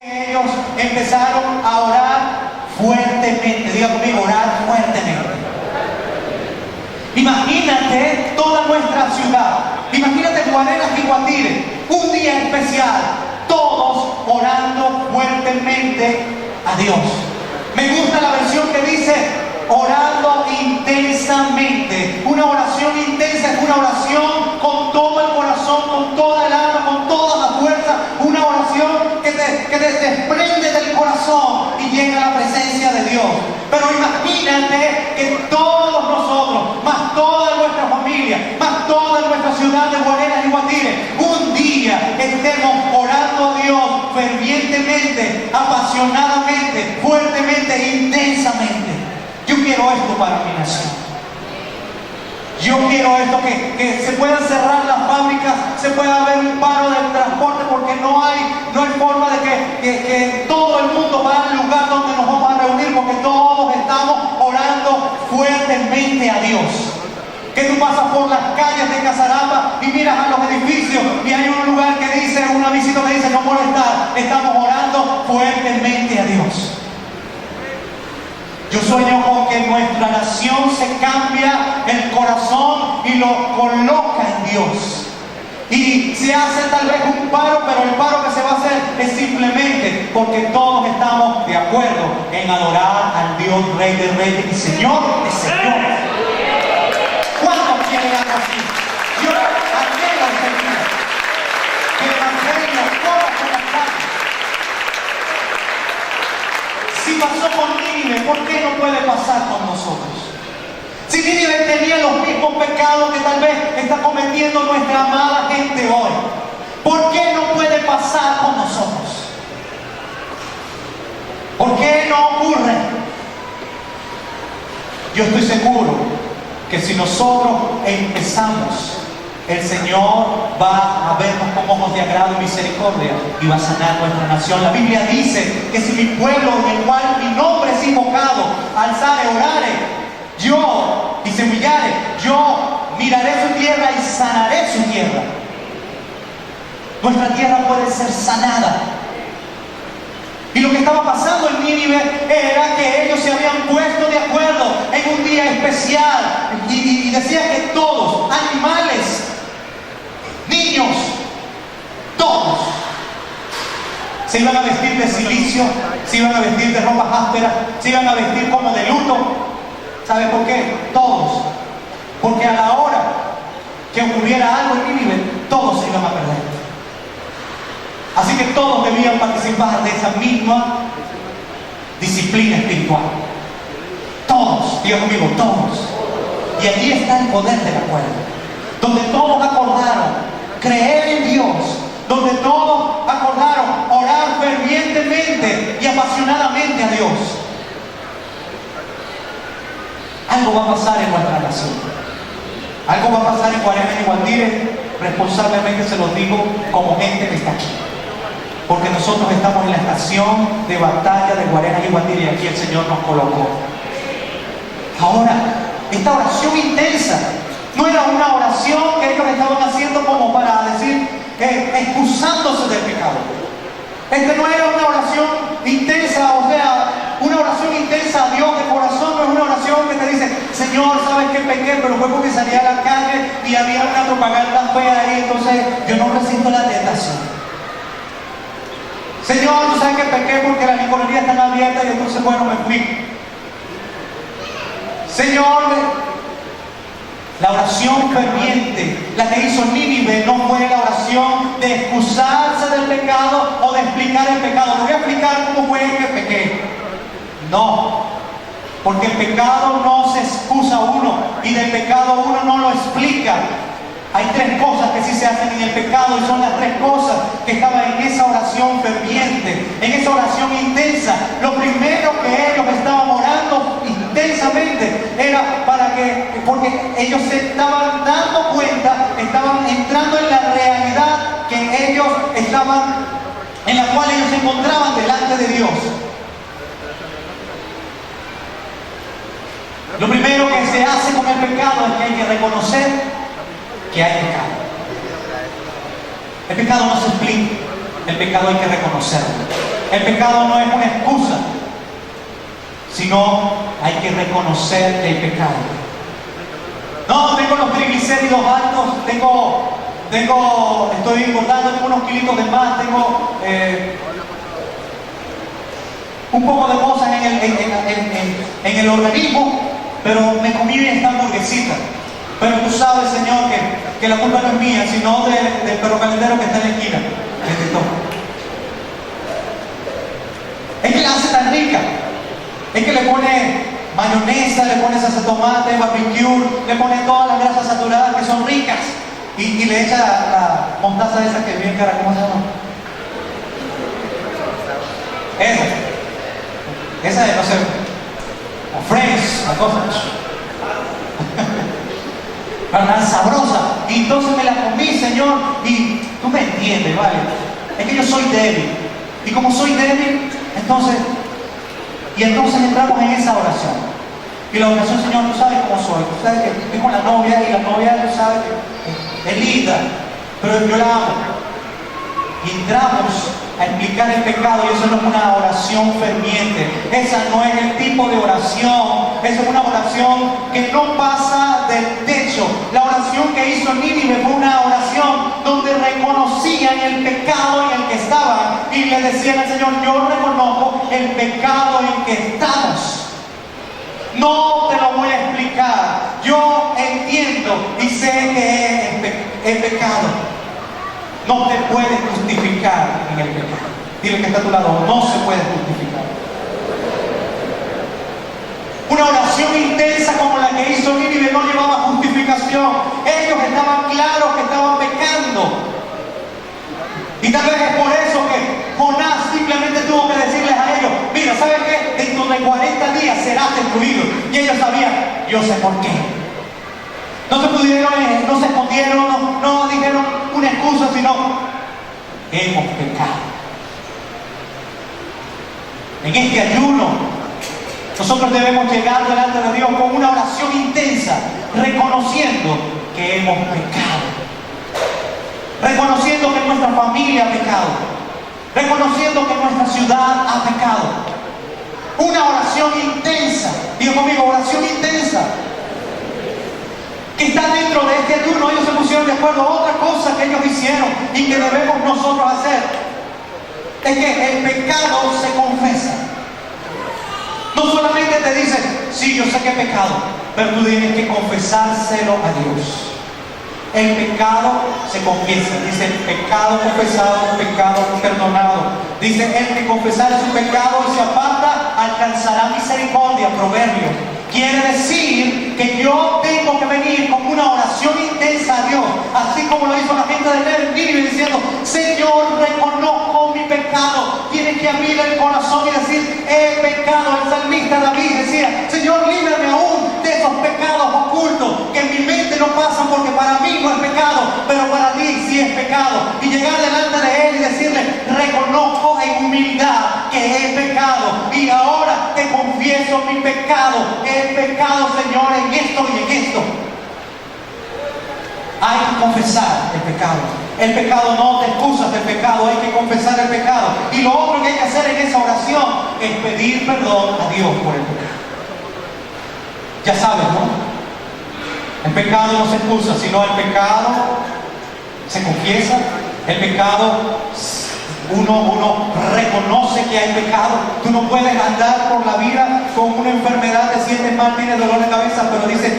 Ellos empezaron a orar fuertemente. Diga conmigo, orar fuertemente. Imagínate toda nuestra ciudad. Imagínate Guarenas y Guatire. Un día especial. Todos orando fuertemente a Dios. Me gusta la versión que dice orando intensamente. Una oración intensa es una oración con todo el corazón, con toda el alma, con toda la fuerza. Una oración que te desprende del corazón y llega a la presencia de Dios. Pero imagínate que todos nosotros, más toda nuestra familia, más toda nuestra ciudad de Guarenas y Guatire, un día estemos orando a Dios fervientemente, apasionadamente, fuertemente, intensamente. Yo quiero esto para mi nación. Yo quiero esto, que se puedan cerrar las fábricas, se pueda haber un paro del transporte, porque no hay forma de que todo el mundo va al lugar donde nos vamos a reunir, porque todos estamos orando fuertemente a Dios. Que tú pasas por las calles de Casarapa y miras a los edificios y hay un lugar que dice, un avisito que dice no molestar. Estamos orando fuertemente a Dios. Yo sueño con que nuestra nación se cambia el corazón y lo coloca en Dios. Y se hace tal vez un paro, pero el paro que se va a hacer es simplemente porque todos estamos de acuerdo en adorar al Dios Rey de Reyes y Señor de Señores. ¿Cuántos quieren algo así? Yo anhelo ese día que el evangelio corra por las calles. Si pasó con Nínive, ¿por qué no puede pasar con nosotros? Si Nínive tenía los mismos pecados que tal vez está cometiendo nuestra amada gente hoy, ¿por qué no puede pasar con nosotros? ¿Por qué no ocurre? Yo estoy seguro que si nosotros empezamos, el Señor va a vernos con ojos de agrado y misericordia y va a sanar nuestra nación. La Biblia dice que si mi pueblo, en el cual mi nombre es invocado, alzare, orare, y se humillare, yo miraré su tierra y sanaré su tierra. Nuestra tierra puede ser sanada. Y lo que estaba pasando en Nínive era que ellos se habían puesto de acuerdo en un día especial y decía que todos, animales, niños, todos se iban a vestir de cilicio, se iban a vestir de ropas ásperas, se iban a vestir como de luto. ¿Sabe por qué? Todos. Porque a la hora que ocurriera algo en Nínive, todos se iban a perder. Así que todos debían participar de esa misma disciplina espiritual. Todos, diga conmigo, todos. Y allí está el poder del acuerdo. Donde todos acordaron creer en Dios, donde todos acordaron orar fervientemente y apasionadamente a Dios. Algo va a pasar en nuestra nación. Algo va a pasar en Guarenas y Guatire. Responsablemente se los digo como gente que está aquí. Porque nosotros estamos en la estación de batalla de Guarenas y Guatire y aquí el Señor nos colocó. Ahora, esta oración intensa no era una oración que ellos estaban haciendo como para decir, excusándose del pecado. No era una oración intensa, o sea, una oración intensa a Dios de corazón. No es una oración que te dice, Señor, sabes que pequé, pero fue porque salí a la calle y había una propaganda fea ahí, entonces yo no resisto la tentación. Señor, tú sabes que pequé porque las licorerías están abiertas y entonces, bueno, me fui. Señor, la oración ferviente, la que hizo Nínive, no fue la oración de excusarse del pecado o de explicar el pecado. No voy a explicar cómo fue que pequé. No, porque el pecado no se excusa uno y del pecado uno no lo explica. Hay tres cosas que sí se hacen en el pecado y son las tres cosas que estaban en esa oración ferviente, en esa oración intensa. Lo primero que ellos estaban orando intensamente era porque ellos se estaban dando cuenta, estaban entrando en la realidad que ellos estaban, en la cual ellos se encontraban delante de Dios. Lo primero que se hace con el pecado es que hay que reconocer que hay pecado. El pecado no se explica, el pecado hay que reconocerlo. El pecado no es una excusa, sino hay que reconocer el pecado. No, tengo los triglicéridos altos, estoy engordando, tengo unos kilitos de más, tengo un poco de cosas en el organismo, pero me comí esta hamburguesita. Pero tú sabes, Señor, que la culpa no es mía, sino del perro calentero que está en la esquina. Es que la hace tan rica. Es que le pone mayonesa, le pone salsa de tomate, barbecue, le pone todas las grasas saturadas que son ricas. Y le echa la mostaza esa que es bien cara, ¿cómo se llama? Esa de, no sé, Friends, la cosa. Tan sabrosa. Y entonces me la comí, Señor, y tú me entiendes, ¿vale? Es que yo soy débil. Y como soy débil, entonces entramos en esa oración. Y la oración, Señor, tú sabes cómo soy. Tú sabes que estoy con la novia y la novia, tú sabes que es linda, pero yo la amo. Y entramos a explicar el pecado, y eso no es una oración ferviente. Esa no es el tipo de oración. Esa es una oración que no pasa del techo. La oración que hizo Nínive fue una oración donde reconocían el pecado en el que estaban y le decían al Señor: yo reconozco el pecado en que estamos. No te lo voy a explicar. Yo entiendo y sé que es pecado. No te puedes justificar en el pecado. Dile que está a tu lado: no se puede justificar. Una oración intensa como la que hizo Nínive no llevaba justificación. Ellos estaban claros que estaban pecando. Y tal vez es por eso que Jonás simplemente tuvo que decirles a ellos: mira, ¿sabes qué? Dentro de 40 días serás destruido. Y ellos sabían: yo sé por qué. No se escondieron, no dijeron una excusa, sino: hemos pecado. En este ayuno, nosotros debemos llegar delante de Dios con una oración intensa, reconociendo que hemos pecado. Reconociendo que nuestra familia ha pecado. Reconociendo que nuestra ciudad ha pecado. Una oración intensa. Diga conmigo: oración intensa. Que está dentro de este ayuno. Ellos se pusieron de acuerdo. Otra cosa que ellos hicieron y que debemos nosotros hacer es que el pecado se confiesa. No solamente te dicen: sí, yo sé que he pecado, pero tú tienes que confesárselo a Dios. El pecado se confiesa. Dice: el pecado confesado, pecado perdonado. Dice: el que confesare su pecado y se aparta alcanzará misericordia. Proverbios. Quiere decir que yo tengo que venir con una oración intensa a Dios, así como lo hizo la gente de Nínive, diciendo: Señor, reconozco mi pecado. Tienes que abrir el corazón y decir: he pecado. El salmista David decía: Señor, líbrame aún de esos pecados ocultos que en mi mente no pasan, porque para mí no es pecado, pero para ti sí es pecado. Y llegar delante de Él y decirle: reconozco en humildad que he pecado, y ahora te confieso mi pecado. He pecado, Señor, en esto y en esto. Hay que confesar el pecado. El pecado, no te excusas del pecado, hay que confesar el pecado. Y lo otro que hay que hacer en esa oración es pedir perdón a Dios por el pecado. Ya sabes, ¿no? El pecado no se excusa, sino el pecado se confiesa. El pecado, uno reconoce que hay pecado. Tú no puedes andar por la vida con una enfermedad, te sientes mal, tienes dolor de cabeza, pero dices: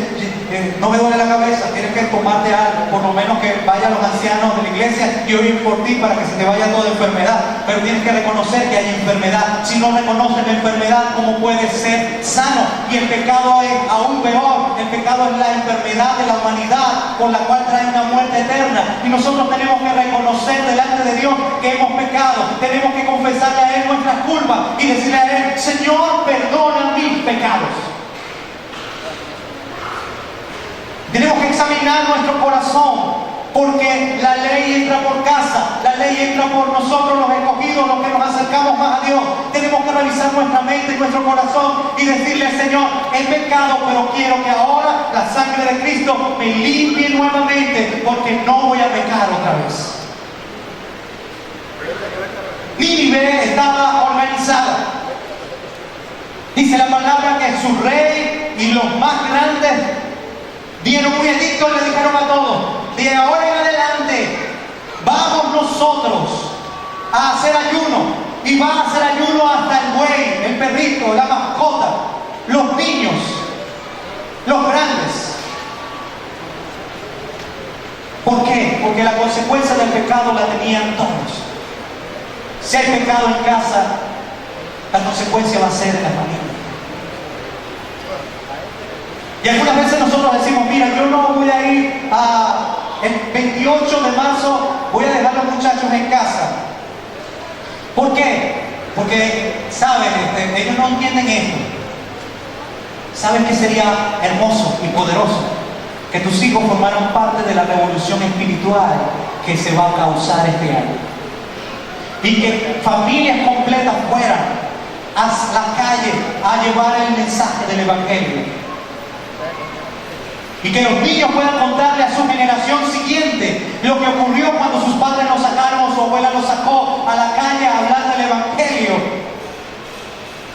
no me duele la cabeza, tienes que tomarte algo. Por lo menos que vayan los ancianos de la iglesia y oren por ti para que se te vaya toda enfermedad. Pero tienes que reconocer que hay enfermedad. Si no reconoces la enfermedad, ¿cómo puedes ser sano? Y el pecado es aún peor. El pecado es la enfermedad de la humanidad, por la cual trae una muerte eterna. Y nosotros tenemos que reconocer delante de Dios que hemos pecado. Tenemos que confesarle a Él nuestras culpas y decirle a Él: Señor, perdona mis pecados. Tenemos que examinar nuestro corazón, porque la ley entra por casa, la ley entra por nosotros los escogidos, los que nos acercamos más a Dios. Tenemos que revisar nuestra mente y nuestro corazón y decirle: Señor, he pecado, pero quiero que ahora la sangre de Cristo me limpie nuevamente, porque no voy a pecar otra vez. Nínive estaba organizada. Dice la palabra que su rey y los más grandes dieron un edicto y le dijeron a todos: de ahora en adelante vamos nosotros a hacer ayuno, y van a hacer ayuno hasta el buey, el perrito, la mascota, los niños, los grandes. ¿Por qué? Porque la consecuencia del pecado la tenían todos. Si hay pecado en casa, la consecuencia va a ser en la familia. Y algunas veces nosotros decimos: mira, yo no voy a ir el 28 de marzo, voy a dejar a los muchachos en casa. ¿Por qué? Porque, ¿saben? Ellos no entienden esto. ¿Saben que sería hermoso y poderoso? Que tus hijos formaran parte de la revolución espiritual que se va a causar este año. Y que familias completas fueran a la calle a llevar el mensaje del Evangelio. Y que los niños puedan contarle a su generación siguiente lo que ocurrió cuando sus padres los sacaron o su abuela los sacó a la calle a hablar del Evangelio.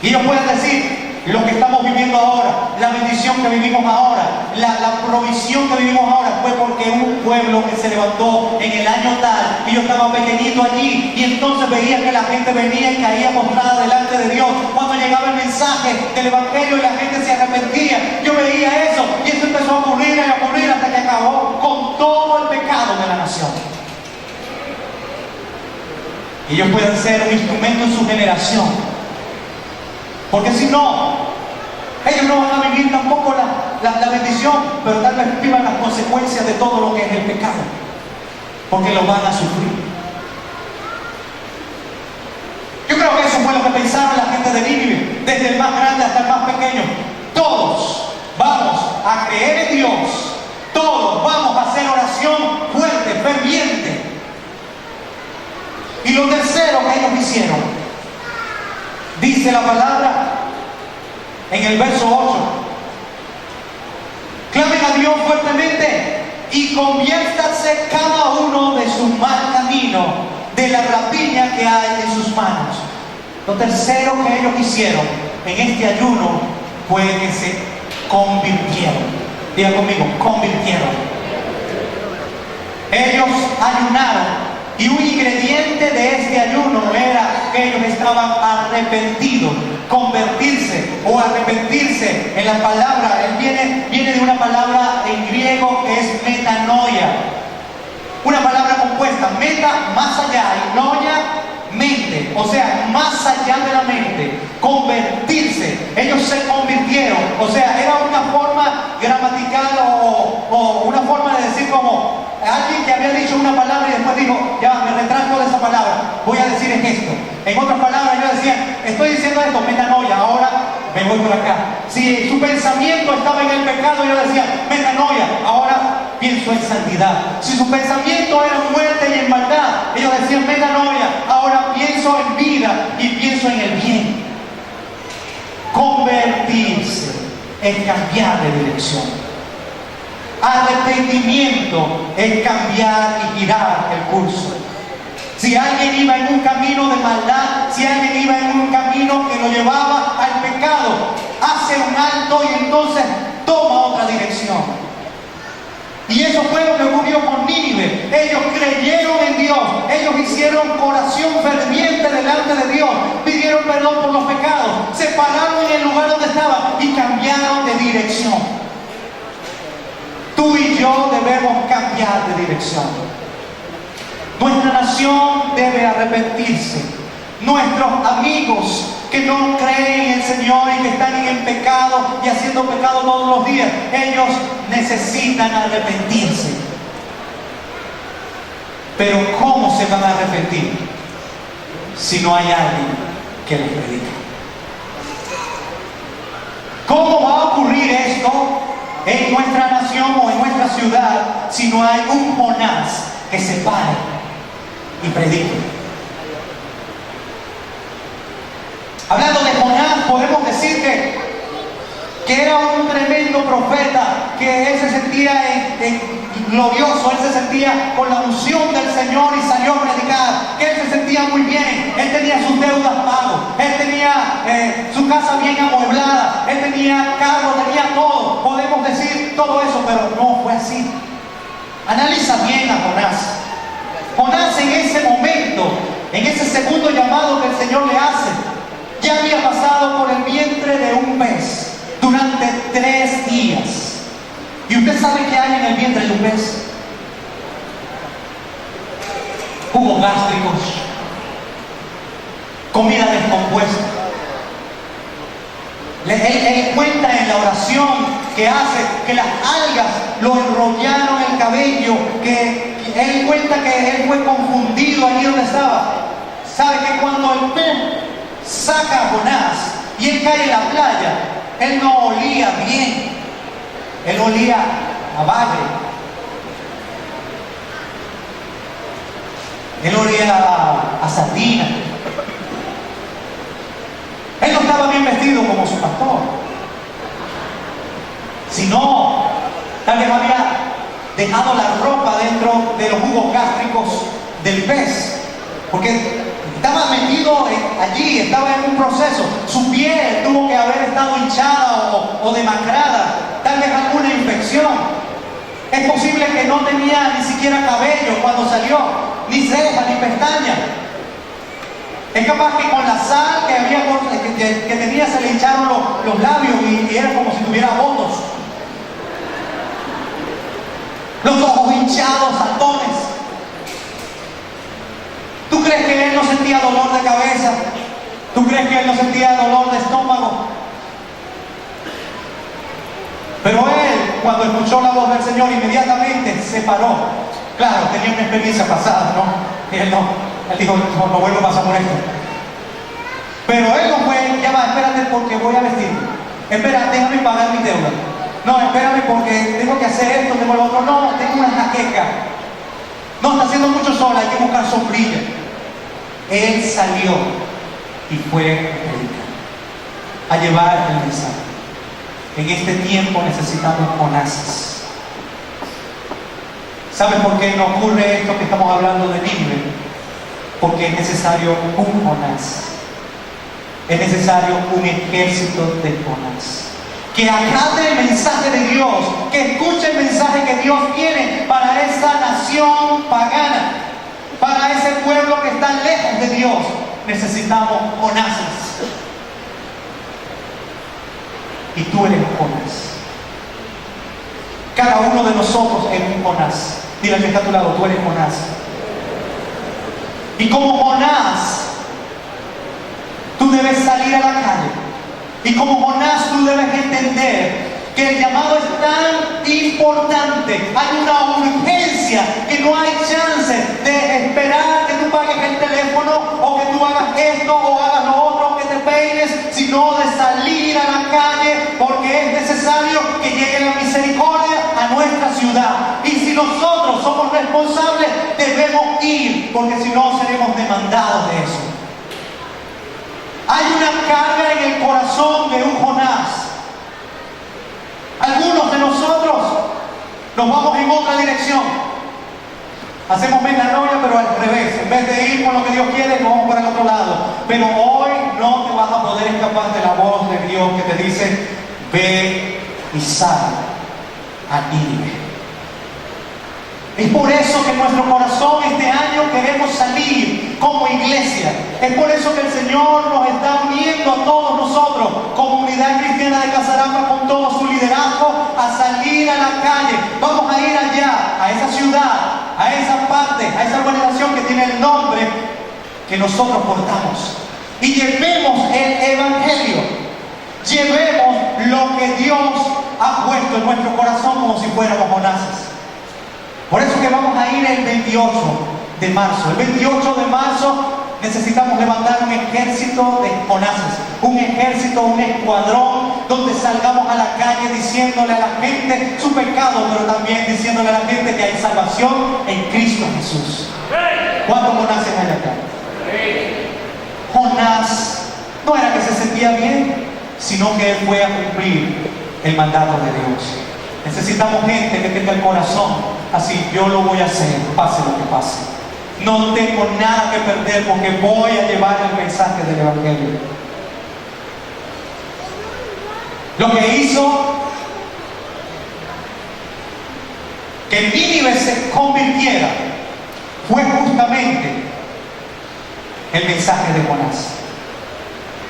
Y ellos pueden decir: lo que estamos viviendo ahora, la bendición que vivimos ahora, la provisión que vivimos ahora, fue porque un pueblo que se levantó en el año tal, y yo estaba pequeñito allí, y entonces veía que la gente venía y caía postrada delante de Dios cuando llegaba el mensaje del Evangelio y la gente se arrepentía. Yo veía eso, y eso empezó a ocurrir y a ocurrir hasta que acabó con todo el pecado de la nación. Y ellos pueden ser un instrumento en su generación. Porque si no, ellos no van a vivir tampoco la bendición, pero tal vez vivan las consecuencias de todo lo que es el pecado, porque lo van a sufrir. Yo creo que eso fue lo que pensaron la gente de Nínive, desde el más grande hasta el más pequeño. Todos vamos a creer en Dios, todos vamos a hacer oración fuerte, ferviente. Y lo tercero que ellos hicieron, dice la palabra en el verso 8: clamen a Dios fuertemente y conviértanse cada uno de su mal camino, de la rapiña que hay en sus manos. Lo tercero que ellos hicieron en este ayuno fue que se convirtieron. Diga conmigo: convirtieron. Ellos ayunaron. Y un ingrediente de este ayuno era que ellos estaban arrepentidos. Convertirse o arrepentirse, en la palabra, viene de una palabra en griego que es metanoia. Una palabra compuesta: meta, más allá, y noia, mente. O sea, más allá de la mente. Convertirse. Ellos se convirtieron. O sea, era una forma gramatical o una forma de decir como alguien que había dicho una palabra y después dijo: ya, me retracto de esa palabra, voy a decir esto. En otras palabras, ellos decían: estoy diciendo esto, metanoia, ahora me voy por acá. Si su pensamiento estaba en el pecado, ellos decían: metanoia, ahora pienso en santidad. Si su pensamiento era en muerte y en maldad, ellos decían: metanoia, ahora pienso en vida y pienso en el bien. Convertirse es cambiar de dirección. Arrepentimiento es cambiar y girar el curso. Si alguien iba en un camino de maldad, si alguien iba en un camino que lo llevaba al pecado, hace un alto y entonces toma otra dirección. Y eso fue lo que ocurrió con Nínive. Ellos creyeron en Dios, ellos hicieron oración ferviente delante de Dios, pidieron perdón por los pecados, se pararon en el lugar donde estaban y cambiaron de dirección. Tú y yo debemos cambiar de dirección. Nuestra nación debe arrepentirse. Nuestros amigos que no creen en el Señor y que están en el pecado y haciendo pecado todos los días, ellos necesitan arrepentirse. Pero ¿cómo se van a arrepentir si no hay alguien que les predique? ¿Cómo va a ocurrir esto en nuestra nación o en nuestra ciudad si no hay un Jonás que se pare y predique? Hablando de Jonás, podemos decir que era un tremendo profeta, que él se sentía glorioso, él se sentía con la unción del Señor y salió a predicar, que él se sentía muy bien, él tenía sus deudas pagas, él tenía su casa bien amueblada, él tenía carro, tenía todo. Podemos decir todo eso, pero no fue así. Analiza bien a Jonás. Jonás en ese momento, en ese segundo llamado que el Señor le hace, ya había pasado por el vientre de un pez durante 3 días. ¿Y usted sabe qué hay en el vientre de un pez? Jugos gástricos, comida descompuesta. Él cuenta en la oración que hace que las algas lo enrollaron el cabello, que él cuenta que él fue confundido allí donde estaba. Sabe que cuando el pez saca a Jonás y él cae en la playa, él no olía bien, él olía a bagre, él olía a sardina. Él no estaba bien vestido como su pastor, sino tal vez había dejado la ropa dentro de los jugos gástricos del pez, porque estaba metido allí, estaba en un proceso. Su piel tuvo que haber estado hinchada o demacrada, tal vez alguna infección. Es posible que no tenía ni siquiera cabello cuando salió, ni cejas, ni pestañas. Es capaz que con la sal que tenía se le hincharon los labios y era como si tuviera votos. Los ojos hinchados, saltones. ¿Tú crees que él no sentía dolor de cabeza? ¿Tú crees que él no sentía dolor de estómago? Pero él, cuando escuchó la voz del Señor, inmediatamente se paró. Claro, tenía una experiencia pasada, ¿no? Y él dijo, no vuelvo a pasar por esto. Pero él no fue, ya va, espérate porque voy a vestirme. Espera, déjame pagar mi deuda. No, espérame porque tengo que hacer esto, tengo lo otro. No, tengo una jaqueca. No, está haciendo mucho sol, hay que buscar sombrilla. Él salió y fue a llevar el mensaje. En este tiempo necesitamos Jonases. ¿Saben por qué no ocurre esto que estamos hablando de Nínive? Porque es necesario un Jonás. Es necesario un ejército de Jonás. Que acate el mensaje de Dios, que escuche el mensaje que Dios tiene para esa nación pagana, para ese pueblo que está lejos de Dios. Necesitamos Jonases. Y tú eres Jonás. Cada uno de nosotros es un Jonás. Dile al que está a tu lado, tú eres Jonás. Y como Jonás, tú debes salir a la calle. Y como Jonás, tú debes entender que el llamado es tan importante. Hay una urgencia que no hay chance de esperar que tú pagues el teléfono o que tú hagas esto o hagas lo otro, que te peines, sino de salir a la calle, porque es necesario que llegue la misericordia a nuestra ciudad. Y si nosotros somos responsables, debemos ir, porque si no seremos demandados de eso. Hay una carga en el corazón de un Jonás. Algunos de nosotros nos vamos en otra dirección. Hacemos metanoia, pero al revés. En vez de ir con lo que Dios quiere, nos vamos para el otro lado. Pero hoy no te vas a poder escapar de la voz de Dios que te dice: ve y sal a Nínive. Es por eso que en nuestro corazón este año queremos salir como iglesia. Es por eso que el Señor nos está uniendo a todos nosotros, comunidad cristiana de Casarapa, con todo su liderazgo, a salir a la calle. Vamos a ir allá, a esa ciudad, a esa parte, a esa organización que tiene el nombre que nosotros portamos. Y llevemos el Evangelio. Llevemos lo que Dios ha puesto en nuestro corazón como si fuéramos Jonases. Por eso que vamos a ir el 28 de marzo. El 28 de marzo necesitamos levantar un ejército de Jonases, un ejército, un escuadrón, donde salgamos a la calle diciéndole a la gente su pecado, pero también diciéndole a la gente que hay salvación en Cristo Jesús. ¿Cuántos Jonases hay acá? Jonás no era que se sentía bien, sino que él fue a cumplir el mandato de Dios. Necesitamos gente que tenga el corazón así yo lo voy a hacer, pase lo que pase. No tengo nada que perder porque voy a llevar el mensaje del Evangelio. Lo que hizo que Nínive se convirtiera fue justamente el mensaje de Jonás.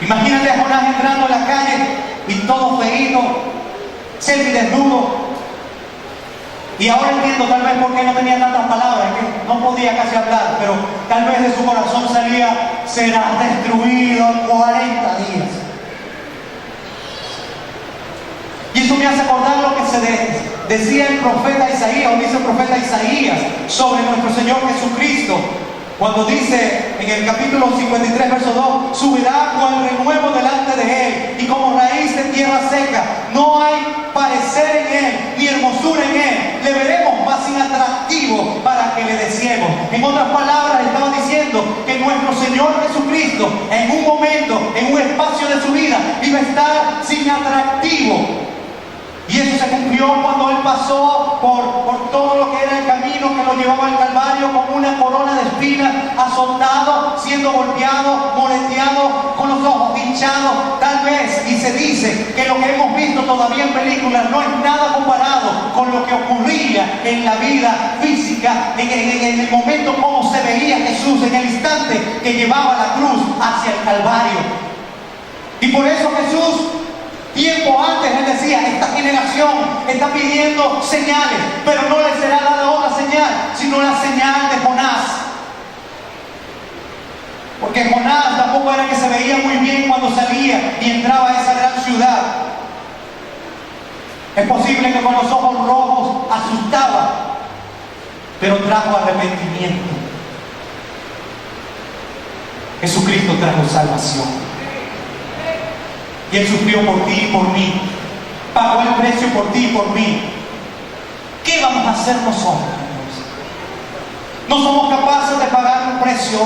Imagínate a Jonás entrando en la calle y todo feíto, semidesnudo. Y ahora entiendo tal vez por qué no tenía tantas palabras, que no podía casi hablar, pero tal vez de su corazón salía: serás destruido en 40 días. Y eso me hace acordar lo que decía el profeta Isaías, o dice el profeta Isaías, sobre nuestro Señor Jesucristo, cuando dice en el capítulo 53, verso 2: subirá cual renuevo delante de él, y como raíz de tierra seca. No hay parecer en él, ni hermosura en él. Le veremos más inatractivo para que le deseemos. En otras palabras, estaba diciendo que nuestro Señor Jesucristo, en un momento, en un espacio de su vida, iba a estar sin atractivo. Y eso se cumplió cuando Él pasó por todo lo que era el camino que lo llevaba al Calvario, con una corona de espinas, azotado, siendo golpeado, moleteado, con los ojos hinchados, tal vez. Y se dice que lo que hemos visto todavía en películas no es nada comparado con lo que ocurría en la vida física, en el momento como se veía Jesús, en el instante que llevaba la cruz hacia el Calvario. Y por eso Jesús, tiempo antes, Él decía: esta generación está pidiendo señales, pero no les será dada otra señal, sino la señal de Jonás. Porque Jonás tampoco era que se veía muy bien cuando salía y entraba a esa gran ciudad. Es posible que con los ojos rojos asustaba, pero trajo arrepentimiento. Jesucristo trajo salvación. Y Él sufrió por ti y por mí. Pagó el precio por ti y por mí. ¿Qué vamos a hacer nosotros? No somos capaces de pagar un precio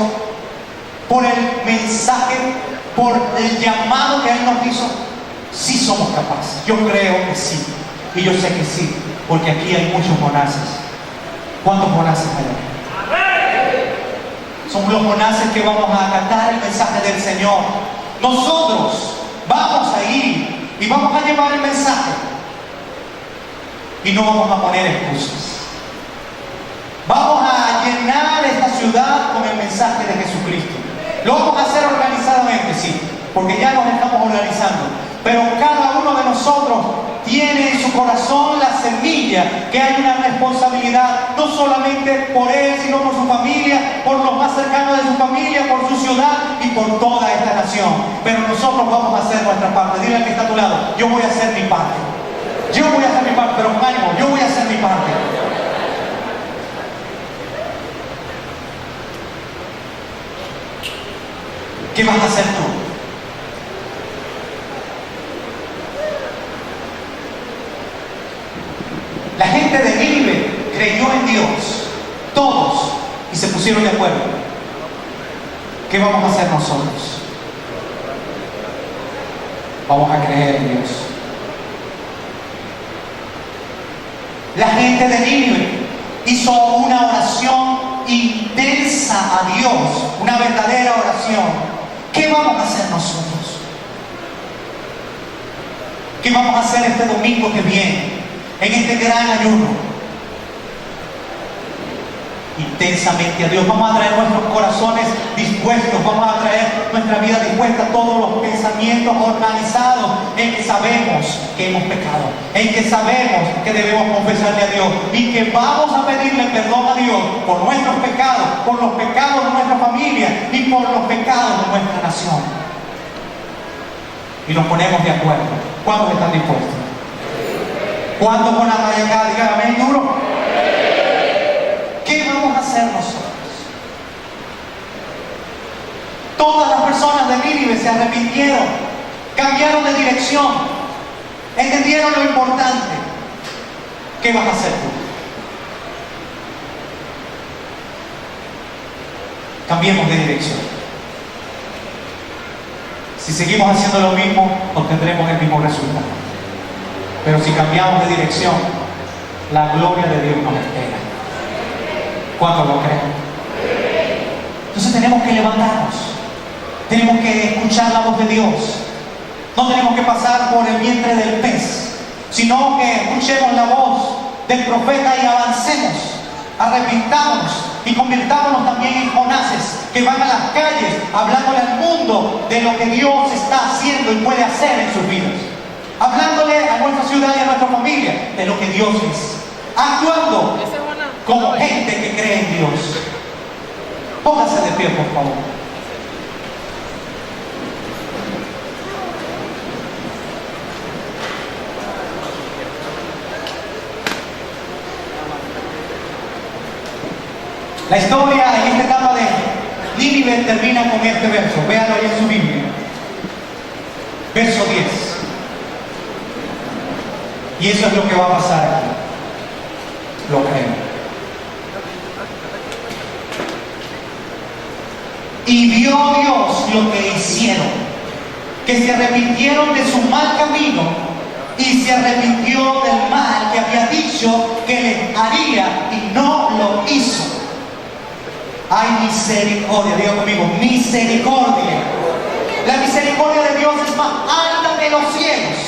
por el mensaje, por el llamado que Él nos hizo. Sí somos capaces. Yo creo que sí. Y yo sé que sí. Porque aquí hay muchos Jonases. ¿Cuántos Jonases hay aquí? Son los Jonases que vamos a acatar el mensaje del Señor. Nosotros vamos a ir y vamos a llevar el mensaje y no vamos a poner excusas. Vamos a llenar esta ciudad con el mensaje de Jesucristo. Lo vamos a hacer organizadamente, sí, porque ya nos estamos organizando, pero cada uno de nosotros tiene en su corazón la semilla, que hay una responsabilidad, no solamente por él, sino por su familia, por los más cercanos de su familia, por su ciudad y por toda esta nación. Pero nosotros vamos a hacer nuestra parte. Dile al que está a tu lado: yo voy a hacer mi parte. Yo voy a hacer mi parte, pero con ánimo, yo voy a hacer mi parte. ¿Qué vas a hacer tú? La gente de Nínive creyó en Dios, todos, y se pusieron de acuerdo. ¿Qué vamos a hacer nosotros? Vamos a creer en Dios. La gente de Nínive hizo una oración intensa a Dios, una verdadera oración. ¿Qué vamos a hacer nosotros? ¿Qué vamos a hacer este domingo que viene? En este gran ayuno, intensamente a Dios. Vamos a traer nuestros corazones dispuestos, vamos a traer nuestra vida dispuesta, todos los pensamientos organizados en que sabemos que hemos pecado, en que sabemos que debemos confesarle a Dios y que vamos a pedirle perdón a Dios por nuestros pecados, por los pecados de nuestra familia y por los pecados de nuestra nación. Y nos ponemos de acuerdo. ¿Cuántos están dispuestos? ¿Cuántos van a traer acá? Digan amén duro. ¿Qué vamos a hacer nosotros? Todas las personas de Nínive se arrepintieron, cambiaron de dirección, entendieron lo importante. ¿Qué vas a hacer tú? Cambiemos de dirección. Si seguimos haciendo lo mismo, obtendremos el mismo resultado. Pero si cambiamos de dirección, La gloria de Dios nos espera. ¿Cuántos lo creen? Entonces tenemos que levantarnos. Tenemos que escuchar la voz de Dios. No tenemos que pasar por el vientre del pez, sino que escuchemos la voz del profeta y avancemos, arrepintámonos y convirtámonos también en Jonases que van a las calles hablándole al mundo de lo que Dios está haciendo y puede hacer en sus vidas, hablándole a nuestra ciudad y a nuestra familia de lo que Dios es, actuando como gente que cree en Dios. Póngase de pie, por favor. La historia en esta etapa de Nínive termina con este verso. Véanlo ahí en su Biblia. Verso 10. Y eso es lo que va a pasar aquí. Lo creo. Y vio Dios lo que hicieron, que se arrepintieron de su mal camino y se arrepintió del mal que había dicho que les haría y no lo hizo. Hay misericordia, diga conmigo, misericordia. La misericordia de Dios es más alta que los cielos.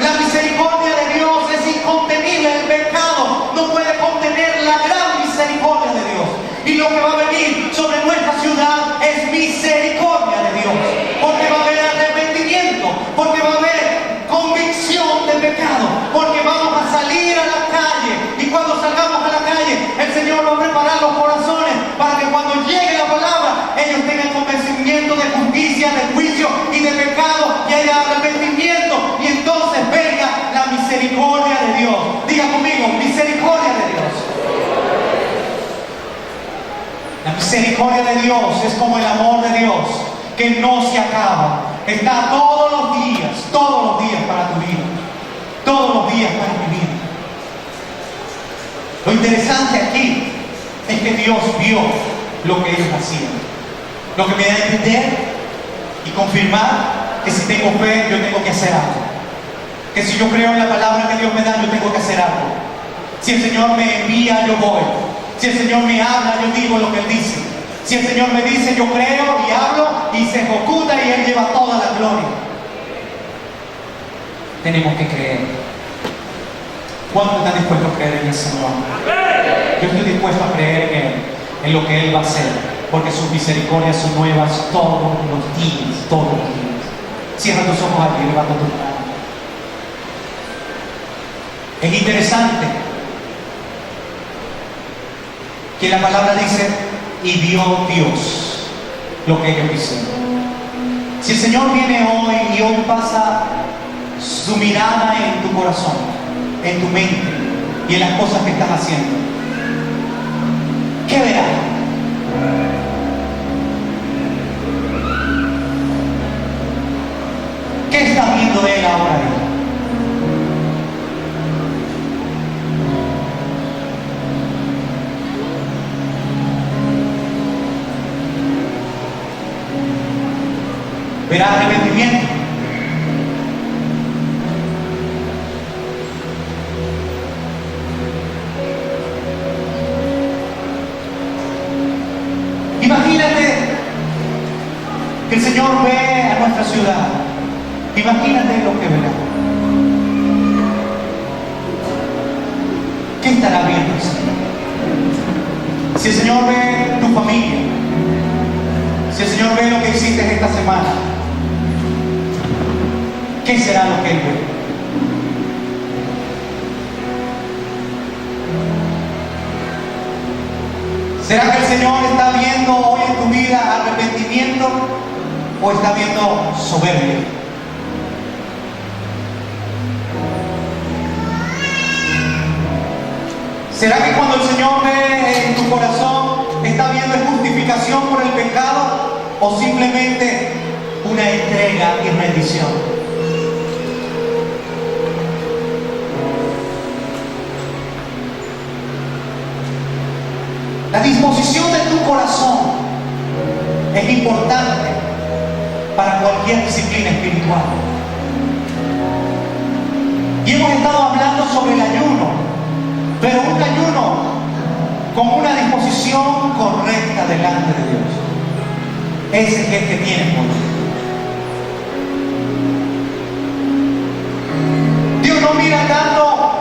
La misericordia de Dios es incontenible. El pecado no puede contener la gran misericordia de Dios. Y lo que va a venir sobre nuestra ciudad es misericordia de Dios. Porque va a haber arrepentimiento, porque va a haber convicción de pecado, porque vamos a salir a la calle. Y cuando salgamos a la calle, el Señor va a preparar los corazones para que cuando llegue la palabra, ellos tengan convencimiento de justicia, de juicio y de pecado, y haya arrepentimiento, y entonces venga la misericordia de Dios. Diga conmigo, misericordia de Dios. La misericordia de Dios es como el amor de Dios, que no se acaba. Está todos los días para tu vida, todos los días para mi vida. Lo interesante aquí es que Dios vio lo que ellos hacían, lo que me da a entender y confirmar que si tengo fe, yo tengo que hacer algo, que si yo creo en la palabra que Dios me da, yo tengo que hacer algo. Si el Señor me envía, yo voy. Si el Señor me habla, yo digo lo que Él dice. Si el Señor me dice, yo creo y hablo y se ejecuta y Él lleva toda la gloria. Tenemos que creer. ¿Cuánto están dispuestos a creer en el Señor? Yo estoy dispuesto a creer en lo que Él va a hacer, porque sus misericordias son nuevas todos los días, todos los días. Cierra tus ojos aquí, levanta tu mano. Es interesante que la palabra dice, y vio Dios lo que ellos hicieron. Si el Señor viene hoy y hoy pasa su mirada en tu corazón, en tu mente y en las cosas que estás haciendo, ¿qué verás? ¿Qué está viendo Él ahora? ¿Verá arrepentimiento? Imagínate que el Señor ve a nuestra ciudad. Imagínate lo que verá. ¿Qué estará viendo el Señor? Si el Señor ve tu familia, si el Señor ve lo que hiciste esta semana, ¿qué será lo que Él ve? ¿Será que el Señor está viendo hoy en tu vida arrepentimiento o está viendo soberbia? ¿Será que cuando el Señor ve en tu corazón está viendo justificación por el pecado o simplemente una entrega y rendición? La disposición de tu corazón es importante para cualquier disciplina espiritual. Y hemos estado hablando sobre el ayuno, pero un ayuno con una disposición correcta delante de Dios. Ese es el que tiene poder. Dios no mira tanto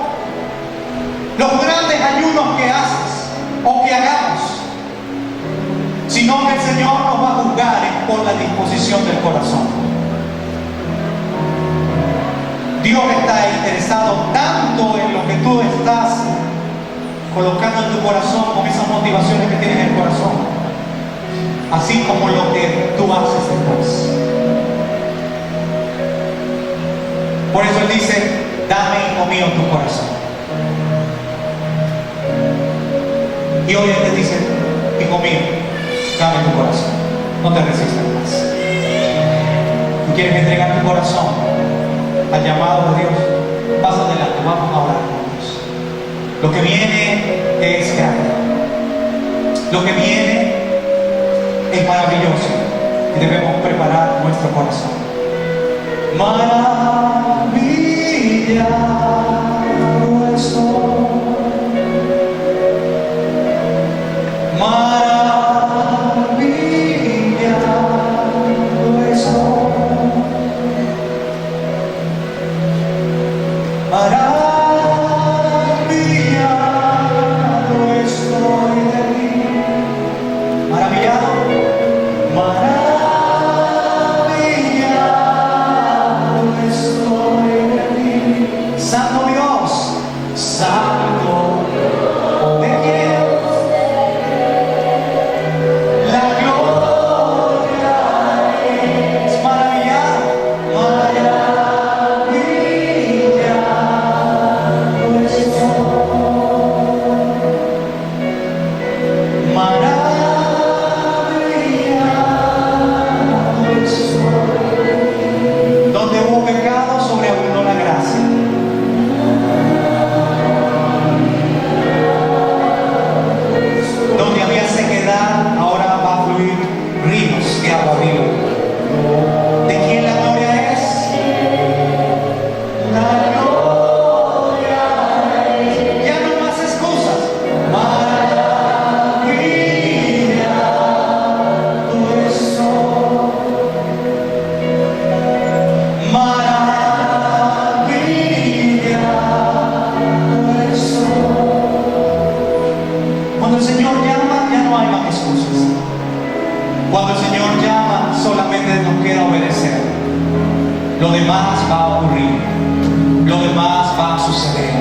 los grandes ayunos que haces o que hagamos, sino que el Señor nos va a juzgar por la disposición del corazón. Dios está interesado tanto en lo que tú estás colocando en tu corazón, con esas motivaciones que tienes en el corazón, así como lo que tú haces después. Por eso Él dice: dame, hijo mío, tu corazón. Y hoy Él te dice: hijo mío, dame tu corazón, no te resistas más. ¿Tú quieres entregar tu corazón al llamado de Dios? Pasa adelante, vamos a orar juntos. Lo que viene es grande, lo que viene es maravilloso y debemos preparar nuestro corazón. Maravillado estoy, maravillado estoy, maravillado estoy de ti. Maravillado, maravillado estoy de ti. Santo Dios, Santo de quién. La gloria es maravillado, maravillado estoy. Maravillado estoy. Donde hubo pecado, sobreabundó la gracia. Donde había sequedad, ahora va a fluir ríos de agua viva. ¿De quién la gloria es? La gloria es. Ya no más excusas. Maravillado estoy. Maravillado estoy. Cuando el Señor llama, ya no hay más excusas. Cuando el Señor llama, solamente nos queda obedecer. Lo demás va a ocurrir. Lo demás va a suceder.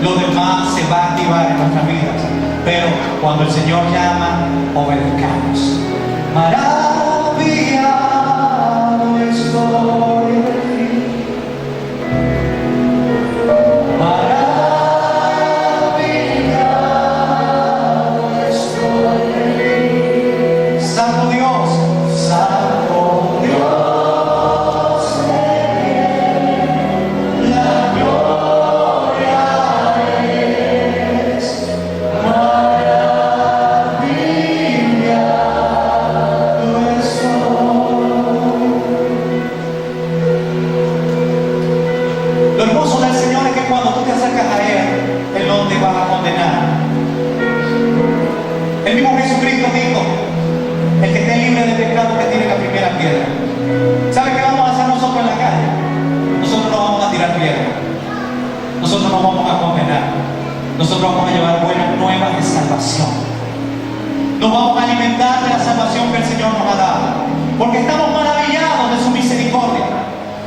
Lo demás se va a activar en nuestras vidas. Pero cuando el Señor llama, obedezcamos. Maravillado estoy de ti. Maravillado estoy de ti. Santo Dios, Santo Dios de quien la gloria es. Maravillado estoy. Lo hermoso del Señor es que cuando tú te acercas a Él, Él no te va a condenar. El mismo Jesucristo dijo: el que esté libre de pecado, que tiene la primera piedra. ¿Sabe qué vamos a hacer nosotros en la calle? Nosotros no vamos a tirar piedra. Nosotros no vamos a condenar. Nosotros vamos a llevar buenas nuevas de salvación. Nos vamos a alimentar de la salvación que el Señor nos ha dado. Porque estamos maravillados de su misericordia.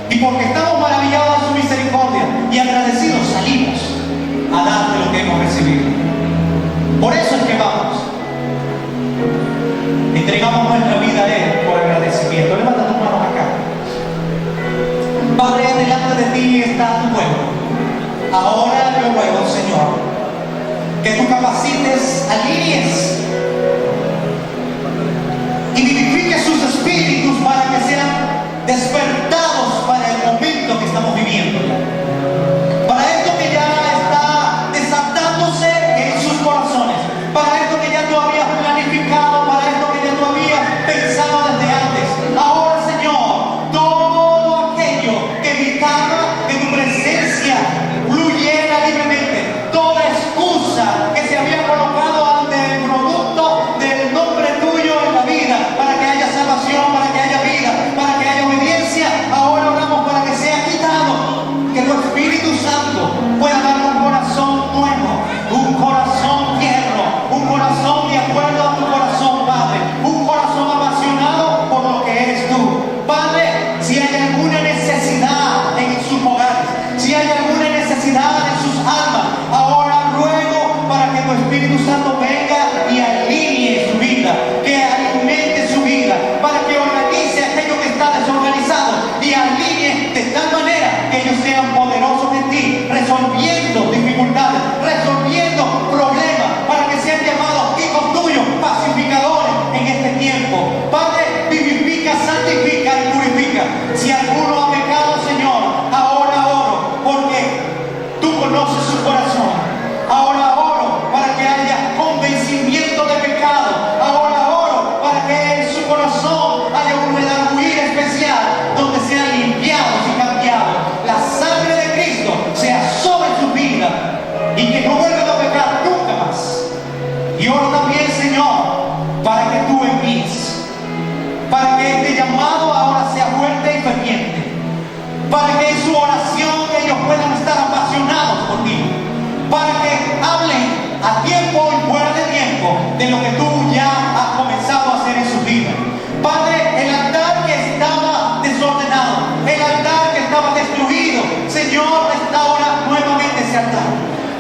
Y porque estamos maravillados de su misericordia y agradecidos, salimos a darte lo que hemos recibido. Por eso es que vamos. Entregamos nuestra vida a Él por agradecimiento. Levanta tus manos acá. Padre, delante de ti está tu pueblo. Ahora yo ruego, Señor, que tú capacites, alinees y vivifiques sus espíritus para que sean despertados para el momento que estamos viviendo. Para esto que ya está desatándose en sus corazones. Para esto que ya tú habías planificado. Para esto que ya tú habías pensado desde antes. Ahora, Señor, todo aquello que evitaba que tu presencia fluyera libremente, toda excusa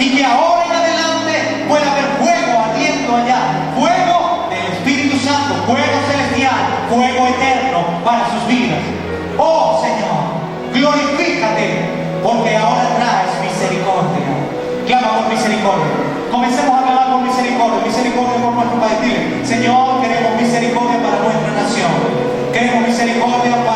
y que ahora en adelante pueda haber fuego ardiendo allá, fuego del Espíritu Santo, fuego celestial, fuego eterno para sus vidas. Oh Señor, glorifícate, porque ahora traes misericordia. Clama por misericordia. Comencemos a clamar por misericordia, misericordia por nuestro país. Dile, Señor, queremos misericordia para nuestra nación, queremos misericordia para